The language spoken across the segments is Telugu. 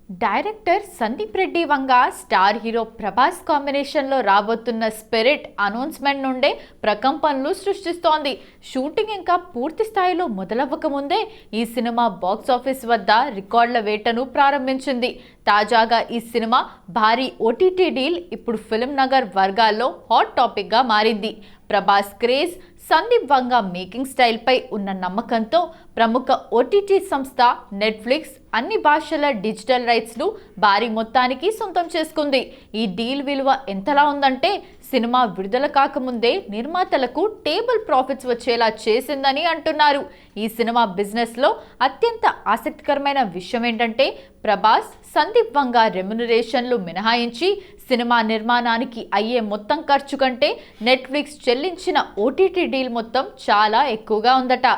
Director Sandeep Reddy Vanga star hero Prabhas కాంబినేషన్లో రాబోతున్న స్పిరిట్ అనౌన్స్మెంట్ నుండే ప్రకంపనలు సృష్టిస్తోంది. షూటింగ్ ఇంకా పూర్తి స్థాయిలో మొదలవ్వక ముందే ఈ సినిమా బాక్సాఫీస్ వద్ద రికార్డుల వేటను ప్రారంభించింది. తాజాగా ఈ సినిమా భారీ ఓటీటీ డీల్ ఇప్పుడు ఫిల్మ్ నగర్ వర్గాల్లో హాట్ టాపిక్గా మారింది. ప్రభాస్ క్రేజ్, సందీప్ వంగ మేకింగ్ స్టైల్పై ఉన్న నమ్మకంతో ప్రముఖ ఓటీటీ సంస్థ నెట్ఫ్లిక్స్ అన్ని భాషల డిజిటల్ రైట్స్ను భారీ మొత్తానికి సొంతం చేసుకుంది. ఈ డీల్ విలువ ఎంతలా ఉందంటే సినిమా విడుదల కాకముందే నిర్మాతలకు టేబుల్ ప్రాఫిట్స్ వచ్చేలా చేసిందని అంటున్నారు. ఈ సినిమా బిజినెస్లో అత్యంత ఆసక్తికరమైన విషయం ఏంటంటే ప్రభాస్, సందీప్ వంగ రెమ్యునరేషన్లు మినహాయించి సినిమా నిర్మాణానికి అయ్యే మొత్తం ఖర్చు కంటే నెట్ఫ్లిక్స్ చెల్లించిన ఓటీటీ డీల్ మొత్తం చాలా ఎక్కువగా ఉందట.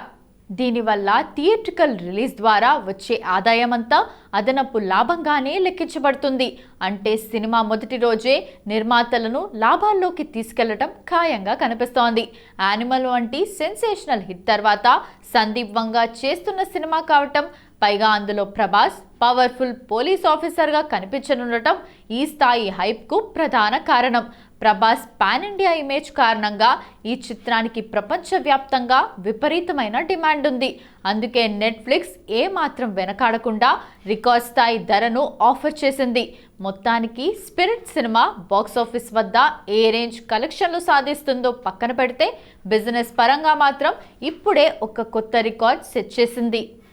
దీనివల్ల థియేట్రికల్ రిలీజ్ ద్వారా వచ్చే ఆదాయమంతా అదనపు లాభంగానే లెక్కించబడుతుంది. అంటే సినిమా మొదటి రోజే నిర్మాతలను లాభాల్లోకి తీసుకెళ్లడం ఖాయంగా కనిపిస్తోంది. యానిమల్ వంటి సెన్సేషనల్ హిట్ తర్వాత సందీప్ వంగ చేస్తున్న సినిమా కావటం, పైగా అందులో ప్రభాస్ పవర్ఫుల్ పోలీస్ ఆఫీసర్గా కనిపించనుండటం ఈ స్థాయి హైప్కు ప్రధాన కారణం. ప్రభాస్ పాన్ ఇండియా ఇమేజ్ కారణంగా ఈ చిత్రానికి ప్రపంచవ్యాప్తంగా విపరీతమైన డిమాండ్ ఉంది. అందుకే నెట్ఫ్లిక్స్ ఏమాత్రం వెనకాడకుండా రికార్డ్ స్థాయి ధరను ఆఫర్ చేసింది. మొత్తానికి స్పిరిట్ సినిమా బాక్సాఫీస్ వద్ద ఏ రేంజ్ కలెక్షన్లు సాధిస్తుందో పక్కన పెడితే బిజినెస్ పరంగా మాత్రం ఇప్పుడే ఒక కొత్త రికార్డ్ సెట్ చేసింది.